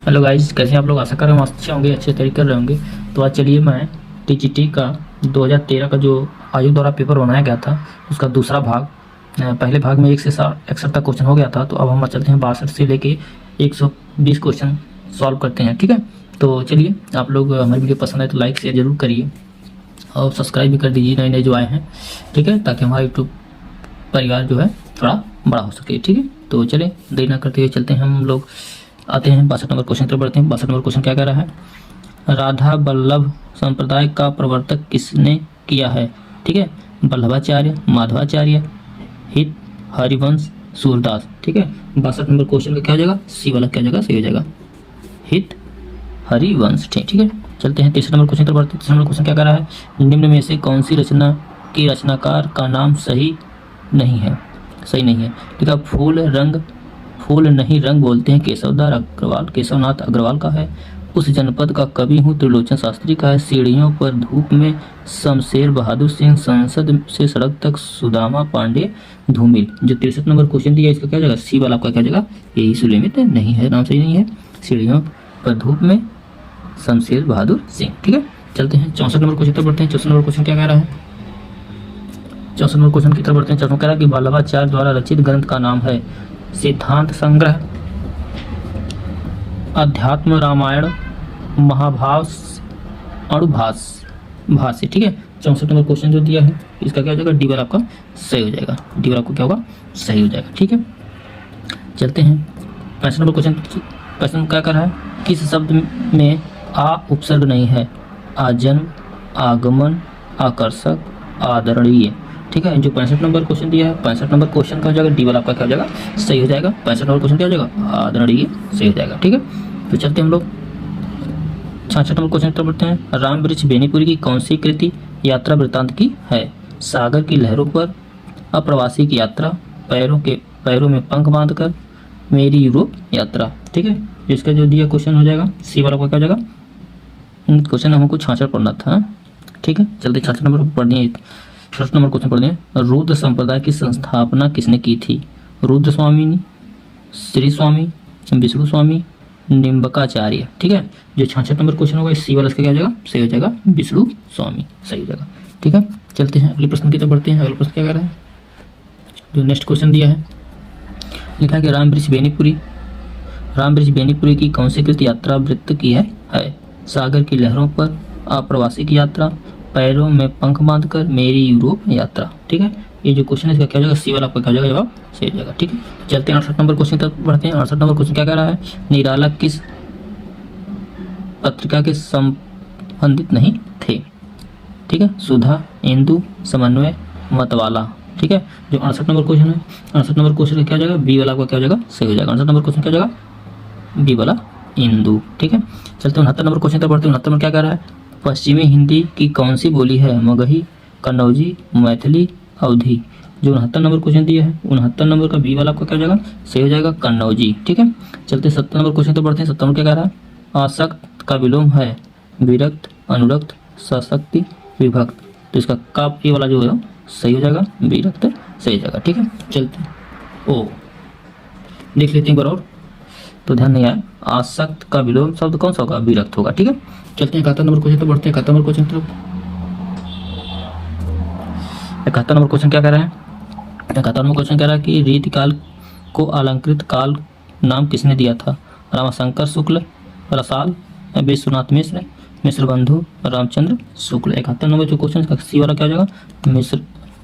Hello guys, कैसे हैं आप लोग। आशा कर रहे हैं अच्छे होंगे, अच्छे तरीके कर रहे होंगे। तो आज चलिए मैं टीजीटी का 2013 का जो आयु द्वारा पेपर बनाया गया था उसका दूसरा भाग, पहले भाग में 1 से 61 तक क्वेश्चन हो गया था। तो अब हम चलते हैं 62 से लेके 120 क्वेश्चन सॉल्व करते हैं। ठीक है, तो चलिए आप लोग हमारी वीडियो पसंद आए तो लाइक शेयर जरूर करिए और सब्सक्राइब भी कर दीजिए नए नए जो आए हैं। ठीक है, ताकि हमारा यूट्यूब परिवार जो है थोड़ा बड़ा हो सके। ठीक है, तो चलें देरी ना करते हुए चलते हैं हम लोग, आते हैं 62 नंबर क्वेश्चन तरफ बढ़ते हैं। 62 नंबर क्वेश्चन क्या कह रहा है, राधा बल्लभ संप्रदाय का प्रवर्तक किसने किया है। ठीक है, बल्लभाचार्य, माधवाचार्य, हित, हरिवंश, सूरदास। ठीक है, 62 नंबर क्वेश्चन का क्या हो जाएगा, सी वाला क्या हो जाएगा, सही हो जाएगा, हित, हरिवंश। ठीक है, चलते हैं 63 नंबर क्वेश्चन तरफ बढ़ते हैं। 63 नंबर क्वेश्चन क्या कह रहा है, निम्न में से कौन सी रचना की रचनाकार का नाम सही नहीं है। ठीक है, फूल नहीं रंग बोलते हैं केशवनाथ अग्रवाल का है। उस जनपद का कवि हूँ त्रिलोचन शास्त्री का है। सीढ़ियों पर धूप में शमशेर बहादुर सिंह, संसद से सड़क तक सुदामा पांडे धूमिल। जो 63 नंबर क्वेश्चन दिया इसका क्या जाएगा, सी वाला आपका क्या जाएगा, यही सुलेमित नहीं है, नाम सही नहीं है। सीढ़ियों पर धूप में शमशेर बहादुर सिंह। ठीक है, चलते हैं 64 नंबर क्वेश्चन तरफ बढ़ते हैं। 64 नंबर क्वेश्चन क्या कह रहा है, 64 नंबर क्वेश्चन की तरफ बढ़ते हैं। 64 कह रहा है कि वल्लभाचार्य द्वारा रचित ग्रंथ का नाम है सिद्धांत संग्रह, अध्यात्म रामायण, महाभास, अणुभास, भाष्य। ठीक है, 64 नंबर क्वेश्चन जो दिया है इसका क्या हो जाएगा, डी वाला आपका सही हो जाएगा, डी वाला आपको क्या होगा, सही हो जाएगा। ठीक है, चलते हैं 65 नंबर क्वेश्चन क्या कर रहा है, किस शब्द में आ उपसर्ग नहीं है, आजन्म, आगमन, आकर्षक, आदरणीय। ठीक है, जो 65 नंबर क्वेश्चन दिया है 65 नंबर क्वेश्चन का हो जाएगा, डी वाला आपका क्या हो जाएगा, सही हो जाएगा। 65 नंबर क्वेश्चन क्या हो जाएगा, आदरणीय, सही हो जाएगा। ठीक है, तो चलते हम लोग 66 नंबर क्वेश्चन तरफ बढ़ते हैं। राम वृक्ष बेनीपुरी की कौन सी कृति यात्रा वृत्तांत की है, सागर की लहरों पर, अप्रवासी की यात्रा, पैरों में पंख बांधकर, मेरी यूरोप यात्रा। ठीक है, इसका जो दिया क्वेश्चन हो जाएगा, सी वाला आपका क्या हो जाएगा, क्वेश्चन हमको 66 पढ़ना था। ठीक है, चलते 66 नंबर पढ़ दिए। 66 नंबर क्वेश्चन पढ़ दिए, रुद्र संप्रदाय की संस्थापना किसने की थी, रुद्र स्वामी, श्री स्वामी, विष्णु स्वामी, निम्बकाचार्य। ठीक है, जो 66 नंबर क्वेश्चन होगा सी वाला इसका क्या हो जाएगा, सही हो जाएगा, विष्णु स्वामी, सही हो जाएगा। ठीक है, चलते हैं अगले प्रश्न की तरफ बढ़ते हैं। अगला प्रश्न क्या कह रहा है, जो नेक्स्ट क्वेश्चन दिया है, लिखा है कि राम वृक्ष बेनीपुरी की कौन सी कृत यात्रा वृत्त की है, सागर की लहरों पर, अप्रवासी की यात्रा, पैरों में पंख बांधकर, मेरी यूरोप यात्रा। ठीक है, ये जो क्वेश्चन है इसका क्या हो जाएगा, सी वाला आपका क्या हो जाएगा, जवाब सही हो जाएगा। ठीक है, चलते हैं 68 नंबर क्वेश्चन तक बढ़ते हैं। 68 नंबर क्वेश्चन क्या कह रहा है, निराला किस पत्रिका के संबंधित नहीं थे। ठीक है, सुधा, इंदु, समन्वय, मतवाला। ठीक है, जो 68 नंबर क्वेश्चन है 68 नंबर क्वेश्चन क्या हो जाएगा, बी वाला आपका क्या हो जाएगा, सही हो जाएगा। 68 नंबर क्वेश्चन क्या हो जाएगा, बी वाला इंदु। ठीक है, चलते हैं 69 नंबर क्वेश्चन तक बढ़ते हैं। 69 में क्या कह रहा है, पश्चिमी हिंदी की कौन सी बोली है, मगही, कन्नौजी, मैथिली, अवधी। जो 69 नंबर क्वेश्चन दिया है 69 नंबर का बी वाला आपका क्या हो जाएगा, सही हो जाएगा, कन्नौजी। ठीक है, चलते 70 नंबर क्वेश्चन तक बढ़ते हैं। 70 में क्या कह रहा है, आसक्त का विलोम है विरक्त, अनुरक्त, सशक्ति, विभक्त। तो इसका का ये वाला जो है सही हो जाएगा, विरक्त सही हो जाएगा। ठीक है, चलते ओ देख लेते हैं एक बार और, तो ध्यान नहीं आया, आसक्त का विलोम शब्द कौन सा होगा, विरक्त होगा। ठीक है, चलते हैं 71 नंबर क्वेश्चन तो बढ़ते हैं। 71 नंबर क्वेश्चन तो 71 नंबर क्वेश्चन क्या कह रहा है, 71 नंबर क्वेश्चन कह रहा है कि रीतिकाल को अलंकृत काल नाम किसने दिया था, रामशंकर शुक्ल, रसाल, विश्वनाथ मिश्र, मिश्र बंधु, रामचंद्र शुक्ल। 71 नंबर जो क्वेश्चन इसका सी वाला क्या हो जाएगा, मिश्र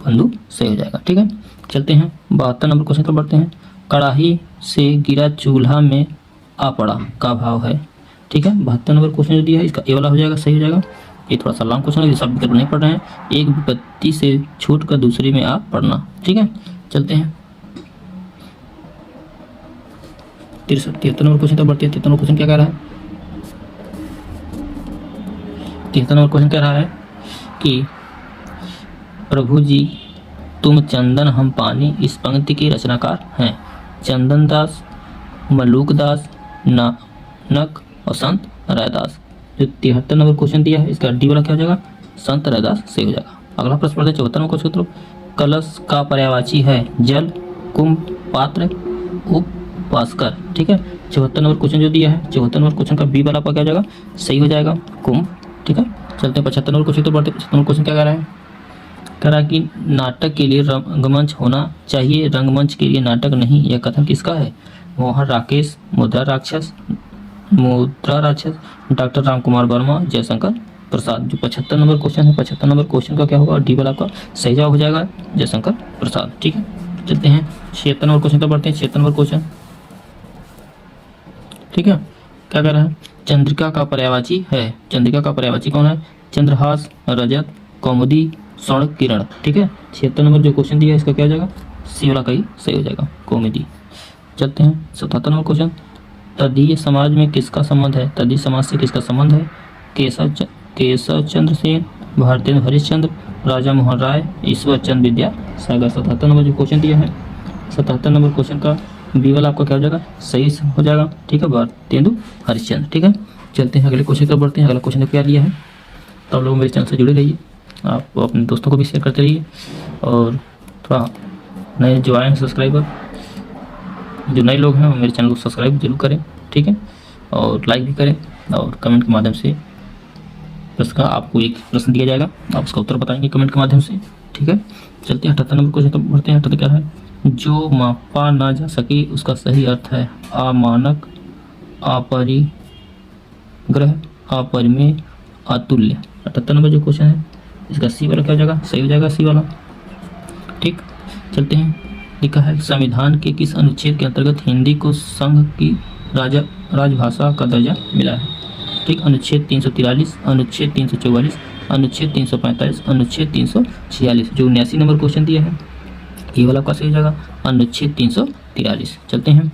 बंधु सही हो जाएगा। ठीक है, चलते हैं 72 नंबर क्वेश्चन पर बढ़ते हैं। कड़ाही से गिरा चूल्हा में आ पड़ा का भाव है। ठीक है, 72 नंबर क्वेश्चन जो दिया है इसका ए वाला हो जाएगा, सही हो जाएगा। ये थोड़ा सा लॉन्ग क्वेश्चन है, सब विकल्प नहीं पढ़ रहे हैं, एक विपत्ति से छूट कर दूसरी में आ पढ़ना। ठीक है, चलते हैं 73 नंबर क्वेश्चन तक बढ़ते हैं। 73 नंबर क्वेश्चन क्या कह रहा है, 73 नंबर क्वेश्चन कह रहा है कि प्रभु जी तुम चंदन हम पानी इस पंक्ति के रचनाकार हैं, चंदन दास, मलूक दास, नानक और संत रायदास। जो 73 नंबर क्वेश्चन दिया है इसका डी वाला क्या हो जाएगा, संत रायदास सही हो जाएगा। अगला प्रश्न पढ़ते हैं 74 नंबर क्वेश्चन। कलश का पर्यायवाची है जल, कुंभ, पात्र, पास कर, ठीक है। 74 नंबर क्वेश्चन जो दिया है, 74 नंबर क्वेश्चन का बी वाला आपका क्या हो जाएगा, सही हो जाएगा, कुंभ, ठीक है। चलते हैं 75 नंबर क्वेश्चन तो बढ़ते हैं। 75 नंबर क्वेश्चन क्या कह रहा है, कह रहा है कि नाटक के लिए रंगमंच होना चाहिए, रंगमंच के लिए नाटक नहीं, यह कथन किसका है। मोहन राकेश, मुद्रा राक्षस, डॉक्टर रामकुमार वर्मा, जयशंकर प्रसाद। जो 75 नंबर क्वेश्चन है, 75 नंबर क्वेश्चन का क्या होगा, डी वाला आपका सही जवाब हो जाएगा, जयशंकर प्रसाद, ठीक है। चलते हैं 76 नंबर क्वेश्चन तो पढ़ते हैं। 76 नंबर क्वेश्चन, ठीक है, क्या कह रहा है, चंद्रिका का पर्यायवाची है, चंद्रिका का पर्यायवाची कौन है, चंद्रहास, रजत, कौमुदी, स्वर्ण किरण, ठीक है। 76 नंबर जो क्वेश्चन दिया है इसका क्या हो जाएगा, सी वाला का ही सही हो जाएगा, कौमुदी। चलते हैं 77 नंबर क्वेश्चन, तदीय समाज में किसका संबंध है, तदीय समाज से किसका संबंध है, केशव चंद्र सेन, भारतेंद्र हरिश्चंद्र, राजा मोहन राय, ईश्वर चंद्र विद्यासागर। 77 नंबर जो क्वेश्चन दिया है, 77 नंबर क्वेश्चन का बी वाला आपका क्या हो जाएगा, सही हो जाएगा, ठीक है, भारतेंदु हरिश्चंद्र, ठीक है। चलते हैं अगले क्वेश्चन पर बढ़ते हैं। अगला क्वेश्चन क्या दिया है, तो आप लोग मेरे चैनल से जुड़े रहिए, आप अपने दोस्तों को भी शेयर करते रहिए, और थोड़ा नए जो आए हैं सब्सक्राइबर, जो नए लोग हैं वो मेरे चैनल को सब्सक्राइब जरूर करें, ठीक है, और लाइक भी करें, और कमेंट के माध्यम से उसका आपको एक प्रश्न दिया जाएगा, आप उसका उत्तर बताएंगे कमेंट के माध्यम से, ठीक है। चलते हैं 78 नंबर क्वेश्चन तो बढ़ते हैं। 78 क्या है, जो मापा ना जा सके उसका सही अर्थ है अमानक, अपरिग्रह, अपरिमेय, अतुल्य। 78 नंबर जो क्वेश्चन है इसका सी वाला क्या हो जाएगा, सही हो जाएगा, सी वाला, ठीक। चलते हैं, लिखा है संविधान के किस अनुच्छेद के अंतर्गत हिंदी को संघ की राजभाषा का दर्जा मिला है, ठीक। अनुच्छेद 343, अनुच्छेद 344, अनुच्छेद 345, अनुच्छेद 346। जो 79 नंबर क्वेश्चन दिया है ये वाला आपका सही हो जाएगा, अनुच्छेद 343। चलते हैं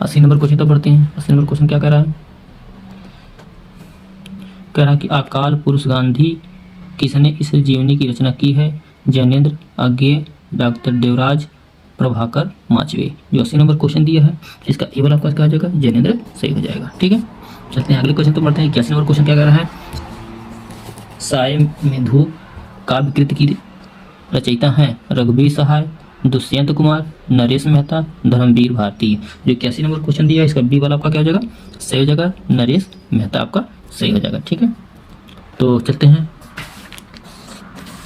80 नंबर क्वेश्चन तो पढ़ते हैं। 80 नंबर क्वेश्चन क्या कह रहा है, कह रहा है कि अकाल पुरुष गांधी किसने इस जीवनी की रचना की है, जैनेन्द्र, अज्ञेय, डॉक्टर देवराज, प्रभाकर माचवे। जो 80 नंबर क्वेश्चन दिया है इसका ए वाला आपका क्या हो जाएगा, जैनेन्द्र सही हो जाएगा, ठीक है। चलते हैं अगले क्वेश्चन तो पढ़ते हैं। 81 नंबर क्वेश्चन क्या कह रहा है, साय मेधु काव्य कृति की रचयिता हैं रघुवीर सहाय, दुष्यंत कुमार, नरेश मेहता, धर्मवीर भारती। जो 81 नंबर क्वेश्चन दिया है इसका बी वाला आपका क्या हो जाएगा, सही हो जाएगा, नरेश मेहता आपका सही हो जाएगा, ठीक है। तो चलते हैं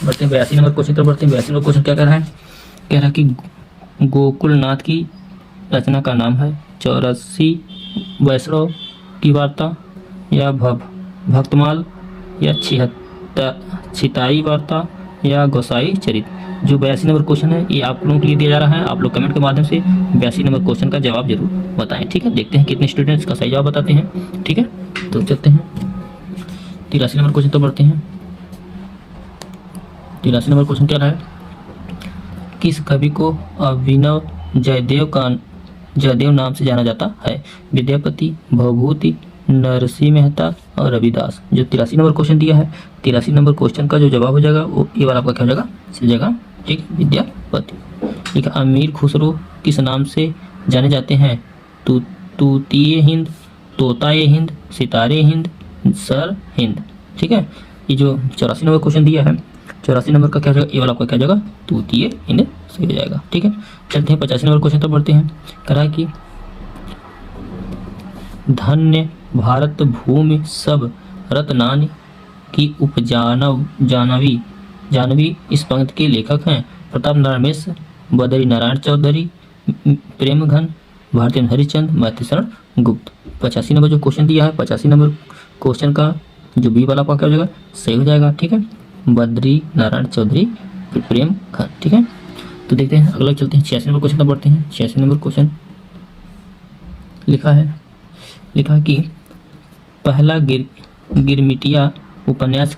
बढ़ते हैं 82 नंबर क्वेश्चन तो बढ़ते हैं। 82 नंबर क्वेश्चन क्या कह रहा है, कह रहा है कि गोकुलनाथ की रचना का नाम है 84 वैष्णव की वार्ता, या भक्तमाल, या छिताई वार्ता, या गोसाई चरित। जो 82 नंबर क्वेश्चन है ये आप लोगों के लिए दिया जा रहा है, आप लोग कमेंट के माध्यम से 82 नंबर क्वेश्चन का जवाब जरूर बताएं, ठीक है। देखते हैं कितने स्टूडेंट्स का सही जवाब बताते हैं, ठीक है। तो चलते हैं 83 नंबर क्वेश्चन तो बढ़ते हैं। 83 नंबर क्वेश्चन क्या रहा है, किस कवि को अभिनव जयदेव नाम से जाना जाता है, विद्यापति, भवभूति, नरसिंह मेहता और रविदास। जो 83 नंबर क्वेश्चन दिया है, 83 नंबर क्वेश्चन का जो जवाब हो जाएगा वो ये वाला आपका क्या हो जाएगा, सही जाएगा, ठीक, विद्यापति। ठीक है, अमीर खुसरो किस नाम से जाने जाते हैं, तूतीय हिंद, तोताए हिंद, सितारे हिंद, सर हिंद, ठीक है। ये जो 84 नंबर क्वेश्चन दिया है, 84 नंबर का क्या हो जाएगा, ये वाला आपका क्या हो जाएगा, तूतीय हिंद सही हो जाएगा, ठीक है। चलते हैं 85 नंबर क्वेश्चन तो पढ़ते हैं। करा कि धन्य भारत भूमि सब रत्नानि की जानवी इस पंक्ति के लेखक हैं प्रताप नारायण मिश्र, बद्री नारायण चौधरी, प्रेमघन, भारतेंद्र हरिश्चंद्र, मातृशरण गुप्त। 85 नंबर जो क्वेश्चन दिया है, 85 नंबर क्वेश्चन का जो बी वाला आपका क्या हो जाएगा, सही हो जाएगा, ठीक है, बद्री नारायण चौधरी, प्रेमघन, ठीक है। तो देखते हैं अगला, चलते हैं 86 नंबर क्वेश्चन पर बढ़ते हैं। 86 नंबर क्वेश्चन लिखा है कि पहला गिरमिटिया उपन्यास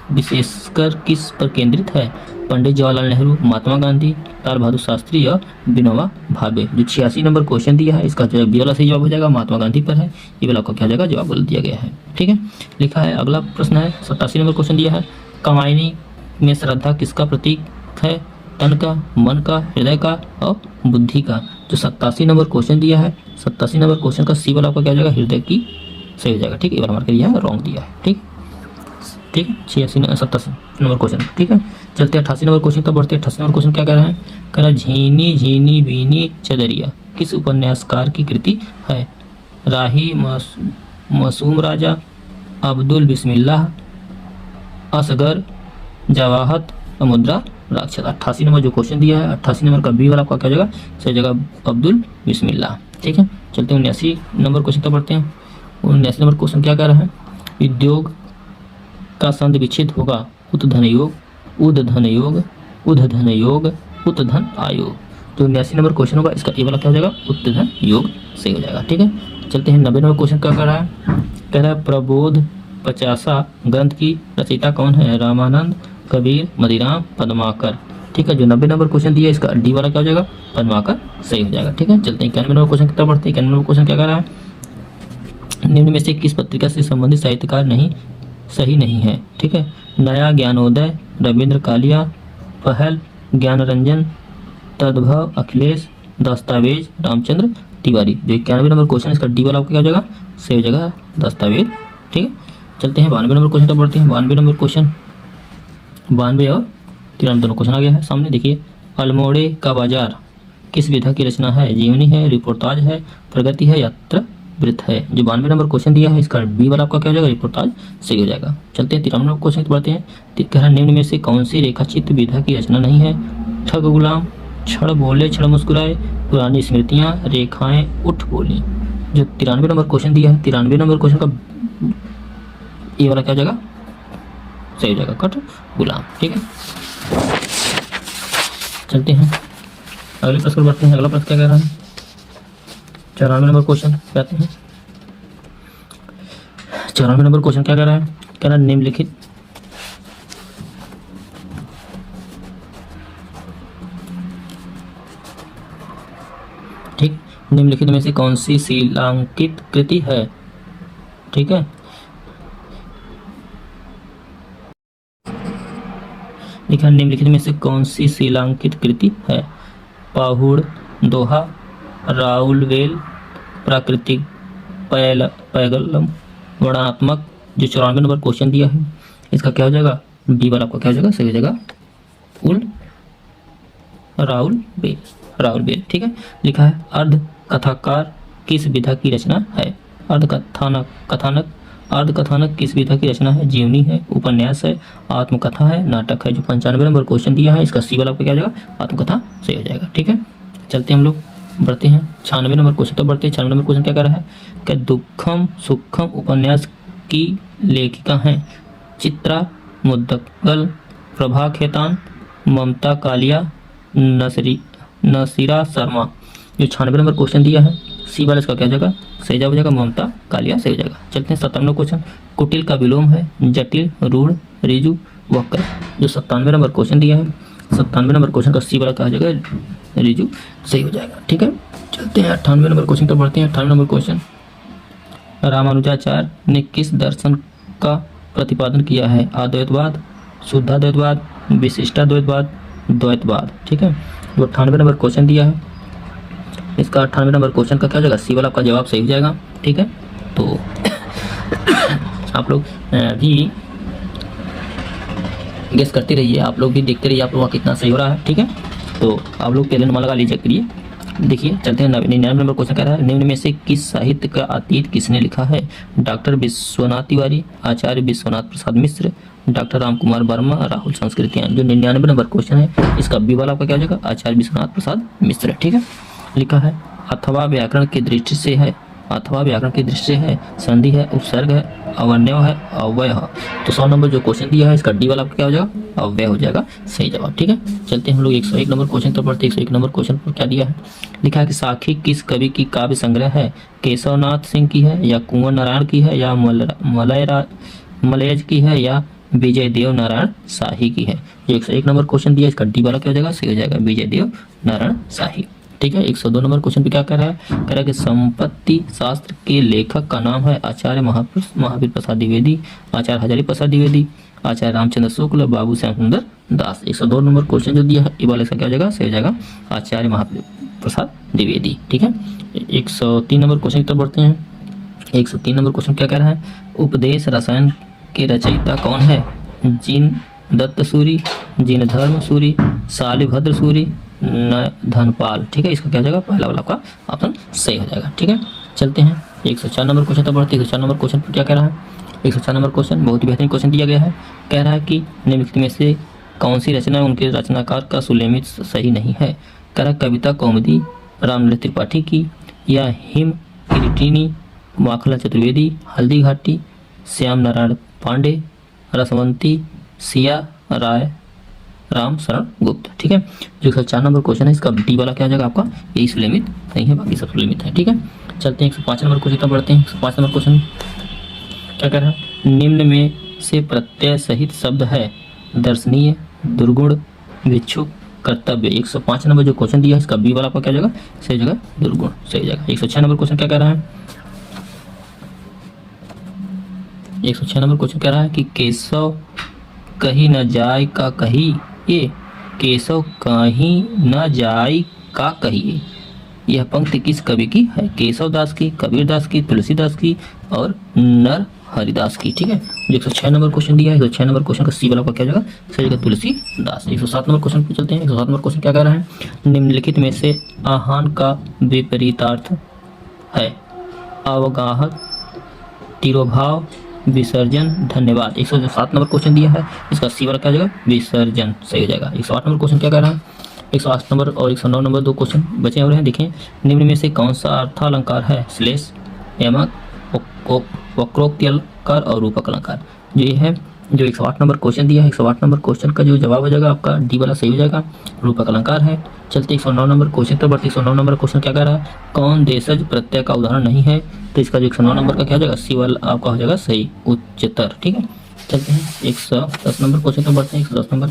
विशेषकर किस पर केंद्रित है, पंडित जवाहरलाल नेहरू, महात्मा गांधी, लाल बहादुर शास्त्री या विनोबा भावे। जो 86 नंबर क्वेश्चन दिया है इसका जो बी वाला सही जवाब हो जाएगा, महात्मा गांधी पर है, ये वाला आपका क्या हो जाएगा, जवाब बोल दिया गया है, ठीक है। लिखा है अगला प्रश्न है 87 नंबर क्वेश्चन दिया है, कामायनी में श्रद्धा किसका प्रतीक है, तन का, मन का, हृदय का और बुद्धि का। जो 87 नंबर क्वेश्चन दिया है, 87 नंबर क्वेश्चन का सी वाला आपका क्या हो जाएगा, हृदय की सही हो जाएगा, ठीक है। ये वाला मार्क दिया है, रॉन्ग दिया है, ठीक। ठीक है। 87 नंबर क्वेश्चन, ठीक है। चलते हैं 88 नंबर क्वेश्चन तक बढ़ते हैं। 88 नंबर क्वेश्चन क्या कह रहा है? कह रहा है झीनी झीनी बीनी चदरिया किस उपन्यासकार की कृति है? राही मासूम राजा, अब्दुल बिस्मिल्लाह, असगर, जवाहत, मुद्रा राक्षस। 88 नंबर जो क्वेश्चन दिया है, 88 नंबर का बी वाला आपका क्या जगह सही जगह अब्दुल बिस्मिल्लाह, ठीक है। चलते हैं 79 नंबर क्वेश्चन तक बढ़ते हैं। 79 नंबर क्वेश्चन क्या कह रहा है? उद्योग का संधि विच्छेद होगा उत धन योग, उद धन योग, उद धन योग, उत धन आयोग। तो 79 नंबर क्वेश्चन होगा, इसका ए वाला क्या हो जाएगा? उत धन योग सही हो जाएगा, ठीक है। चलते हैं 90 नंबर क्वेश्चन क्या कह रहा है? कह रहा है प्रबोध 50 ग्रंथ की रचयिता कौन है? रामानंद, कबीर, मदिराम, पद्माकर, ठीक है। जो 90 नंबर क्वेश्चन दिया है, इसका डी वाला क्या हो जाएगा? पद्माकर सही हो जाएगा, ठीक है। चलते हैं 91 नंबर क्वेश्चन की तरफ बढ़ते हैं। 91 नंबर क्वेश्चन क्या कह रहा है? निम्न में से किस पत्रिका से संबंधित साहित्यकार नहीं सही नहीं है? ठीक है। नया ज्ञानोदय, रविंद्र कालिया, पहल, ज्ञान रंजन, तद्भव, अखिलेश, दस्तावेज, रामचंद्र तिवारी। जो 91 नंबर क्वेश्चन, इसका डी वाला आपका क्या हो जाएगा? सही हो जाएगा दस्तावेज, ठीक है। चलते हैं 92 नंबर क्वेश्चन तक बढ़ते हैं। 92 नंबर क्वेश्चन, 92 और 93 दोनों क्वेश्चन आ गया है सामने, देखिए। अल्मोड़े का बाजार किस विधा की रचना है? जीवनी है, रिपोर्टाज है, प्रगति है, यात्रा वृत्त है। जो 92 नंबर क्वेश्चन दिया है, इसका बी वाला आपका क्या हो जाएगा? रिपोर्टाज सही हो जाएगा। चलते हैं 93 नंबर क्वेश्चन पर बढ़ते हैं। कह रहा है निम्न में से कौन सी रेखाचित्र विधा की रचना नहीं है? ठग गुलाम, क्षण बोले क्षण मुस्कुराए, पुरानी स्मृतियां, रेखाएं उठ बोली। जो 93 नंबर क्वेश्चन दिया है, 93 नंबर क्वेश्चन का ए वाला क्या हो जाएगा? सही हो जाएगा कट गुलाम, ठीक है। चलते हैं अगले प्रश्न पर बढ़ते हैं। अगला प्रश्न क्या कह रहा है? 94 नंबर क्वेश्चन पे आते हैं। 94 नंबर क्वेश्चन क्या कह रहा है? कह रहा है निम्नलिखित ठीक, निम्नलिखित में से कौन सी शिलांकित कृति है? ठीक है, लिखा निम्नलिखित में से कौन सी शिलांकित कृति है? पाहुड़, दोहा, राउलवेल, प्राकृतिक पैगलम, वर्णात्मक। जो 94 नंबर क्वेश्चन दिया है, इसका क्या हो जाएगा? डी वाला आपका क्या हो जाएगा? सही हो जाएगा राउलवेल, ठीक है। लिखा है अर्ध कथाकार किस विधा की रचना है? अर्ध कथानक किस विधा की रचना है? जीवनी है, उपन्यास है, आत्मकथा है, नाटक है। जो 95 नंबर क्वेश्चन दिया है, इसका सी वाला आपका क्या हो जाएगा? आत्मकथा सही हो जाएगा, ठीक है। चलते हम लोग बढ़ते हैं 96 नंबर क्वेश्चन तो बढ़ते हैं। 96 नंबर क्वेश्चन क्या कर रहा है? क्या दुखम सुखम उपन्यास की लेखिका हैं? चित्रा मुद्गल, प्रभा खेतान, ममता कालिया, नसीरा शर्मा। जो 96 नंबर क्वेश्चन दिया है, सी वाला इसका क्या हो जाएगा? सही जवाब हो जाएगा ममता कालिया सही हो जाएगा। चलते हैं 97 क्वेश्चन। कुटिल का विलोम है? जटिल, रूढ़, रिजु, वक्र। जो 97 नंबर क्वेश्चन दिया है, 97 नंबर क्वेश्चन का सी वाला क्या हो जाएगा? रिजु सही हो जाएगा, ठीक है। चलते हैं 98 नंबर क्वेश्चन तो बढ़ते हैं। 98 नंबर क्वेश्चन, रामानुजाचार्य ने किस दर्शन का प्रतिपादन किया है? अद्वैतवाद, शुद्धाद्वैतवाद, विशिष्टाद्वैतवाद, द्वैतवाद, ठीक है। जो 98 नंबर क्वेश्चन दिया है, इसका 98 नंबर क्वेश्चन का क्या हो जाएगा? सी वाला आपका जवाब सही हो जाएगा, ठीक है। तो आप लोग भी गेस करते रहिए, आप लोग भी देखते रहिए आप लोग का कितना सही हो रहा है, ठीक है। तो आप लोग पहले नंबर लगा लीजिए करिए। देखिए चलते हैं 99 नंबर क्वेश्चन कह रहा है निम्न में से किस साहित्य का अतीत किसने लिखा है? डॉक्टर विश्वनाथ तिवारी, आचार्य विश्वनाथ प्रसाद मिश्र, डॉक्टर रामकुमार वर्मा, राहुल संस्कृतियां। जो 99 नंबर क्वेश्चन है, इसका बी वाला आपका क्या हो जाएगा? आचार्य विश्वनाथ प्रसाद मिश्र, ठीक है। लिखा है अथवा व्याकरण की दृष्टि से है, अथवा व्याकरण की दृष्टि से है, संधि है, उपसर्ग है, अवन्यव है, अव्यय है। तो 100 नंबर जो क्वेश्चन दिया है, इसका डी वाला आपका क्या हो जाएगा? अव्यय हो जाएगा सही जवाब, ठीक है। चलते हैं हम लोग 101 नंबर क्वेश्चन तो पढ़ते हैं। 101 नंबर क्वेश्चन पर क्या दिया है? लिखा है कि साखी किस कवि की काव्य संग्रह है? केशवनाथ सिंह की है, या कुंवर नारायण की है, या मलयज की है, या विजय देव नारायण शाही की है? जो 101 नंबर क्वेश्चन दिया है, इसका डी वाला क्या हो जाएगा? सही हो जाएगा विजय देव नारायण शाही, ठीक है। 102 नंबर क्वेश्चन पे क्या कर रहा है? कह रहा है कि संपत्ति शास्त्र के लेखक का नाम है आचार्य महावीर प्रसाद द्विवेदी, आचार्य हजारी प्रसाद द्विवेदी, आचार्य रामचंद्र शुक्ल, बाबू श्याम सुंदर दास। 102 नंबर क्वेश्चन जो दिया है, ये वाला इसका क्या हो जाएगा? सही हो जाएगा आचार्य महावीर प्रसाद द्विवेदी, ठीक है। 103 नंबर क्वेश्चन की तरफ बढ़ते हैं। 103 नंबर क्वेश्चन क्या कह रहा है? उपदेश रसायन के रचयिता कौन है? जिन दत्त सूरी, जिन धर्म सूरी, शालिभद्र सूरी, न धनपाल। ठीक है, इसका क्या हो जाएगा? पहला वाला आपका ऑप्शन सही हो जाएगा। ठीक है, चलते हैं 104 नंबर क्वेश्चन तक बढ़ते हैं। 104 नंबर क्वेश्चन पर क्या कह रहा है? 104 नंबर क्वेश्चन बहुत ही बेहतरीन क्वेश्चन दिया गया है। कह रहा है कि निम्नलिखित में से कौन सी रचना उनके रचनाकार का सुलेमित सही नहीं है? कह रहा है कविता कौमुदी रामलला त्रिपाठी की, या हिम किरीटिनी माखनलाल चतुर्वेदी, हल्दी घाटी श्याम नारायण पांडे, रसवंती सिया राय राम शरण गुप्त। ठीक है, जो 104 नंबर क्वेश्चन है इसका डी वाला क्या हो जाएगा आपका? यही सुलेमित नहीं है, बाकी सब सुलेमित है। ठीक है, चलते हैं 105 नंबर क्वेश्चन तक बढ़ते हैं। 105 नंबर क्वेश्चन क्या कह रहा है? निम्न में से प्रत्यय सहित शब्द है दर्शनीय, दुर्गुण, भिक्षुक, कर्तव्य। 105 नंबर जो क्वेश्चन दिया है इसका बी वाला आपका क्या जगह? सही जगह दुर्गुण सही जगह। 106 नंबर क्वेश्चन क्या कह रहा है? 106 नंबर क्वेश्चन कह रहा है कि केशव कहीं न जाय का कही, ये केशव कहीं न जाय का कहिए, यह पंक्ति किस कवि की है? केशव दास की, कबीर दास की, तुलसीदास की और नर हरिदास की। ठीक है, जो 106 नंबर क्वेश्चन दिया है 106 नंबर क्वेश्चन का सी वाला क्या जगह? सही जगह तुलसीदास। 107 नंबर क्वेश्चन पे चलते हैं। 107 नंबर क्वेश्चन क्या कह रहा है? निम्नलिखित में से आहान का विपरीतार्थ है? अवगाहत, तिरोभाव, विसर्जन, धन्यवाद। 107 नंबर क्वेश्चन दिया है इसका सी वाला क्या जगह? विसर्जन सही हो जाएगा। 108 नंबर क्वेश्चन क्या कह रहा है? 108 नंबर और 109 नंबर दो क्वेश्चन बचे हुए हैं। देखें, निम्न में से कौन सा अर्थालंकार है? श्लेष, यमक, वक्रोक्ति अलंकार और रूपक अलंकार। जो ये है जो 108 नंबर क्वेश्चन दिया है 108 नंबर क्वेश्चन का जो जवाब हो जाएगा आपका डी वाला सही हो जाएगा, रूपक अलंकार है। चलते 109 नंबर क्वेश्चन पर बढ़ते। 109 नंबर क्वेश्चन क्या कह रहा है? कौन देशज प्रत्यय का उदाहरण नहीं है? तो इसका जो 109 नंबर का क्या हो जाएगा? सी वाला आपका हो जाएगा सही, उच्चतर। ठीक है, चलते हैं 110 नंबर क्वेश्चन पर बढ़ते हैं। 110 नंबर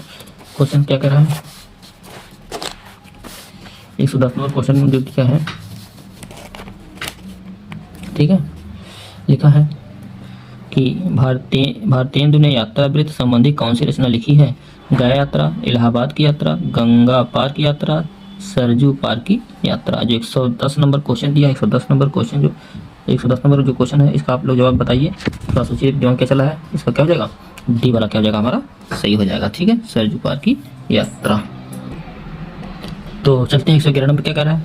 क्वेश्चन क्या कह रहा है? 110 नंबर क्वेश्चन जो क्या है? ठीक है, लिखा है कि भारतेंदु ने यात्रा वृत्त संबंधी कौन सी रचना लिखी है? गया यात्रा, इलाहाबाद की यात्रा, गंगा पार की यात्रा, सरजू पार की यात्रा। जो 110 नंबर क्वेश्चन दिया 110 नंबर क्वेश्चन जो 110 नंबर जो क्वेश्चन है इसका आप लोग जवाब बताइए। थोड़ा सोचिए दिमाग क्या चला है, इसका क्या हो जाएगा? डी वाला क्या हो जाएगा हमारा? सही हो जाएगा। ठीक है, सरजू पार की यात्रा। तो चलते हैं 111 नंबर क्या कह रहा है?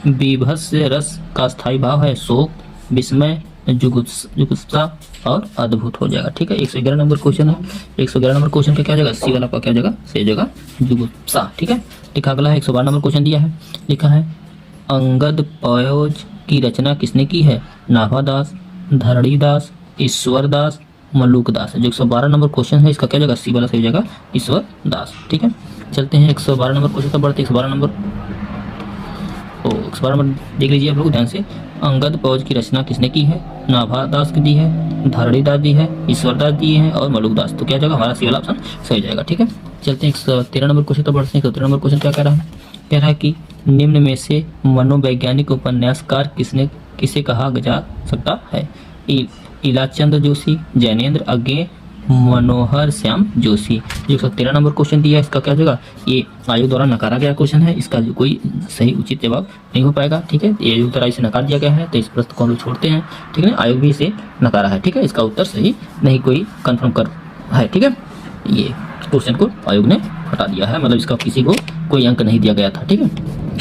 बीभत्स रस का स्थायी भाव है शोक, विस्मय, जुगुप्सा और अद्भुत हो जाएगा। ठीक है, 111 नंबर क्वेश्चन है। 111 नंबर क्वेश्चन का क्या जाएगा? सी वाला का क्या जाएगा? सही जगह जुगुप्सा। ठीक है, लिखा अगला है 112 नंबर क्वेश्चन दिया है, लिखा है अंगद पयोज की रचना किसने की है? नाभादास, धरणीदास, ईश्वरदास, मलुकदास। जो 112 नंबर क्वेश्चन है इसका क्या जगह? सी वाला सही जगह ईश्वरदास। ठीक है, चलते हैं 112 नंबर क्वेश्चन पर बढ़ते। 112 नंबर देख लीजिए आप लोग ध्यान से। अंगद पौज की रचना किसने की है? नाभादास की दी है, धरणीदास दी है, ईश्वरदास दिए हैं और मलुकदास। तो क्या जगह हमारा सी वाला ऑप्शन सही जाएगा। ठीक है, चलते हैं 113 नंबर क्वेश्चन पर बढ़ते हैं। 113 नंबर क्वेश्चन क्या कह रहा है? कह रहा है कि निम्न में से मनोवैज्ञानिक उपन्यासकार किसे कहा जा सकता है? इलाचंद्र जोशी, जैनेन्द्र अज्ञे, मनोहर श्याम जोशी। जो 113 नंबर क्वेश्चन दिया है इसका क्या जगह? ये आयोग द्वारा नकारा गया क्वेश्चन है, इसका जो कोई सही उचित जवाब नहीं हो पाएगा। ठीक है, ये आयोग द्वारा इसे नकार दिया गया है तो इस प्रश्न को हम लोग छोड़ते हैं। ठीक है, आयोग भी इसे नकारा है। ठीक है, इसका उत्तर सही नहीं कोई कंफर्म कर है। ठीक है, ये क्वेश्चन को आयोग ने हटा दिया है, मतलब इसका किसी को कोई अंक नहीं दिया गया था। ठीक है,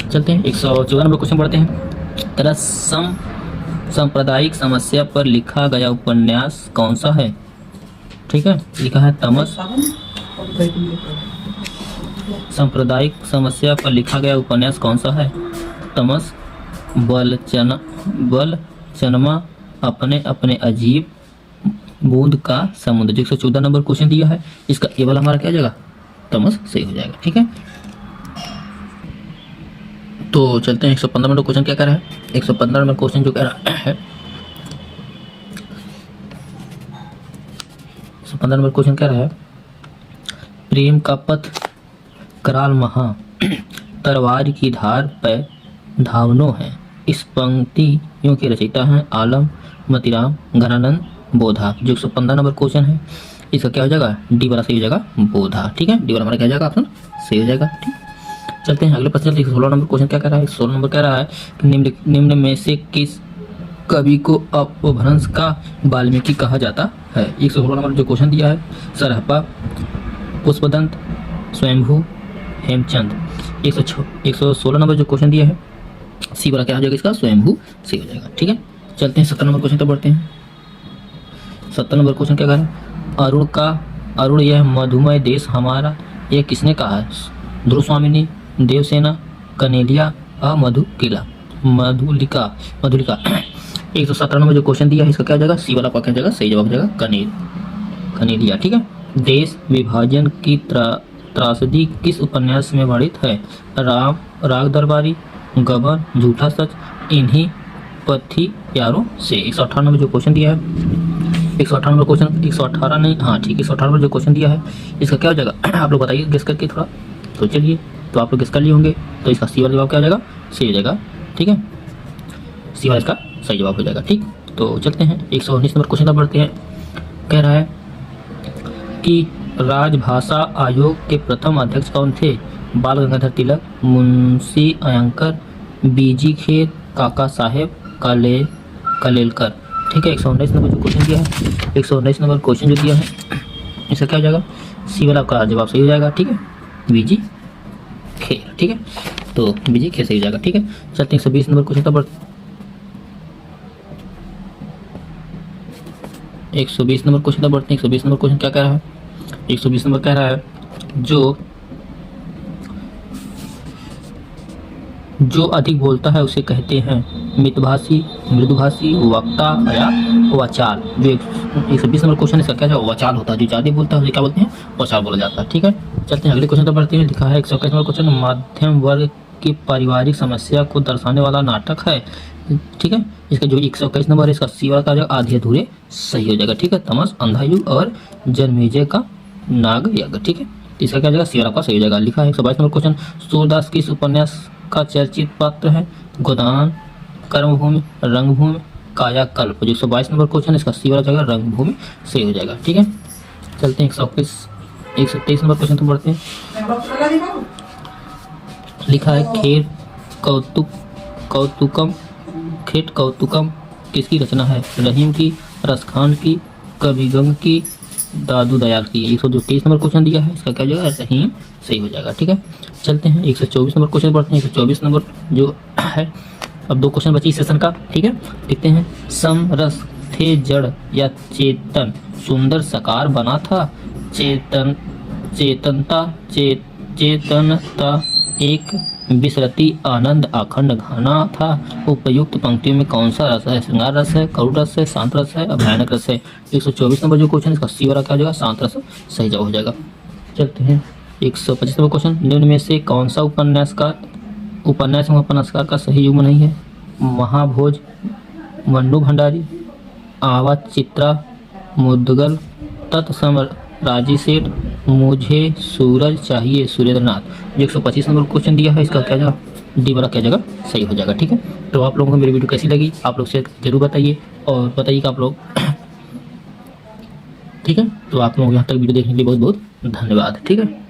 चलते हैं 114 नंबर क्वेश्चन पढ़ते हैं। तरह सांप्रदायिक समस्या पर लिखा गया उपन्यास कौन सा है? ठीक है, लिखा है तमस। सांप्रदायिक समस्या पर लिखा गया उपन्यास कौन सा है? तमस, बलचनमा, अपने अपने अजीब, बूंद का समुद्र। जो 114 नंबर क्वेश्चन दिया है इसका ए वाला हमारा क्या जाएगा? तमस सही हो जाएगा। ठीक है, तो चलते हैं 115 नंबर क्वेश्चन क्या कह रहा है? 115 नंबर क्वेश्चन जो कह रहा है 115 नंबर क्वेश्चन कह रहा है प्रेम का पथ कराल महा, तरवार की धार पे धावनो है। इस पंक्तियों के रचयिता हैं आलम, मतीराम, घनानंद, बोधा। जो 115 नंबर क्वेश्चन है इसका क्या हो जाएगा? डी वाला सही हो जाएगा, बोधा। ठीक है, डी वाला हमारा क्या हो जाएगा? ऑप्शन सही हो जाएगा। ठीक, चलते हैं अगले प्रश्न। 16 नंबर क्वेश्चन क्या कह रहा है? 16 नंबर कह रहा है कि निम्न में से किस कवि को अपभ्रंश का वाल्मीकि कहा जाता है। 116 नंबर जो क्वेश्चन दिया है, सरहप्पा, पुष्पदंत, स्वयंभू, हेमचंद। 116 नंबर जो क्वेश्चन दिया है, सी वाला क्या हो जाएगा इसका, स्वयंभू सी हो जाएगा। ठीक है, चलते हैं 70 नंबर क्वेश्चन तक बढ़ते हैं। 70 नंबर क्वेश्चन क्या कह रहा है, अरुण यह मधुमय देश हमारा, यह किसने कहा है? ध्रुव स्वामिनी, देवसेना, कनेलिया, मधुलिका। 117 नंबर जो क्वेश्चन दिया है, इसका क्या हो जाएगा, सी वाला क्या हो जाएगा, सही जवाब हो जाएगा कनेलिया। ठीक है, देश विभाजन की त्रासदी किस उपन्यास में वर्णित है? राग दरबारी, गबन, झूठा सच, इन्हीं पथी प्यारों से। 118 नंबर जो क्वेश्चन दिया है, 118 नंबर क्वेश्चन, 118 नहीं, हाँ ठीक, 118 नंबर जो क्वेश्चन दिया है, इसका क्या हो जाएगा आप लोग बताइए गेस करके थोड़ा। तो चलिए, तो आप लोग गेस कर लिए होंगे, तो इसका सी वाला जवाब क्या हो जाएगा, सी हो जाएगा। ठीक है, सी वाला इसका सही जवाब हो जाएगा। ठीक, तो चलते हैं 119 नंबर क्वेश्चन तक बढ़ते हैं। कह रहा है कि राजभाषा आयोग के प्रथम अध्यक्ष कौन थे? बाल गंगाधर तिलक, मुंशी अयंकर, बीजी खेर, काका साहेब, कलेलकर। ठीक है, 119 नंबर जो क्वेश्चन दिया है, 119 नंबर क्वेश्चन जो दिया है, इसका क्या हो जाएगा, सी वाला का जवाब सही हो जाएगा। ठीक है, बीजी खेर। ठीक है, तो बीजी खेर सही हो जाएगा। ठीक है, चलते हैं 120 नंबर क्वेश्चन तक 120 नंबर क्वेश्चन तक बढ़ते हैं। 120 नंबर क्वेश्चन क्या कह रहा है, 120 नंबर कह रहा है, जो अधिक बोलता है उसे कहते हैं मितभाषी, मृदुभाषी, वक्ता या वाचाल। जो 120 नंबर क्वेश्चन इसका क्या है, वाचाल होता है, जो ज़्यादा बोलता है उसे क्या बोलते हैं, वाचाल बोला जाता है। ठीक है, चलते हैं अगले क्वेश्चन तक बढ़ते हैं। लिखा है 121 नंबर क्वेश्चन, मध्यम वर्ग की पारिवारिक समस्या को दर्शाने वाला नाटक है। ठीक है, इसका जो 121 नंबर है, इसका सी वाला का जो आधे अधूरे सही हो जाएगा। ठीक है, तमस, अंधा युग और जन्मेजय का नाग यज्ञ। ठीक है, इसका क्या हो जाएगा, सी वाला का सही हो जाएगा। लिखा है 122 नंबर क्वेश्चन, सूरदास किस उपन्यास का चर्चित पात्र है? गोदान, कर्मभूमि, रंगभूमि, कायाकल्प। जो 122 नंबर क्वेश्चन, इसका सी वाला जाएगा रंगभूमि सही हो जाएगा। ठीक है, चलते हैं 123 नंबर क्वेश्चन तो बढ़ते हैं। लिखा है खेर कौतुकम किसकी रचना है? रहीम की, रसखान की, कविगंग की, दादू दयाल की। 123 नंबर क्वेश्चन दिया है, इसका क्या जाएगा, रहीम सही हो जाएगा। ठीक है, चलते हैं 124 नंबर क्वेश्चन पढ़ते हैं। 124 नंबर जो है, अब 2 क्वेश्चन बची सेशन का। ठीक है, देखते हैं। समरस थे जड़ या चेतन, सुंदर साकार बना था। चेतनता एक विसरती आनंद अखंड घना था। उपयुक्त पंक्तियों में कौन सा रस है? श्रृंगार रस है, करुण रस है, शांत रस है, भयानक रस है। 124 नंबर जो क्वेश्चन, इसका सी वाला क्या हो जाएगा, शांत रस सही जवाब हो जाएगा। चलते हैं 125 नंबर क्वेश्चन, निम्न में से कौन सा उपन्यासकार का सही युग्म नहीं है? महाभोज, मन्नू भंडारी, आवा चित्रा, मुदगल, तत्सम राजी सेठ, मुझे सूरज चाहिए सुरेंद्रनाथ। 125 नंबर क्वेश्चन दिया है, इसका क्या जाएगा, डी वाला क्या जगह सही हो जाएगा। ठीक है, तो आप लोगों को मेरी वीडियो कैसी लगी आप लोग से जरूर बताइए, और बताइए कि आप लोग ठीक है, तो आप लोगों को यहाँ तक वीडियो देखने के लिए बहुत बहुत धन्यवाद। ठीक है।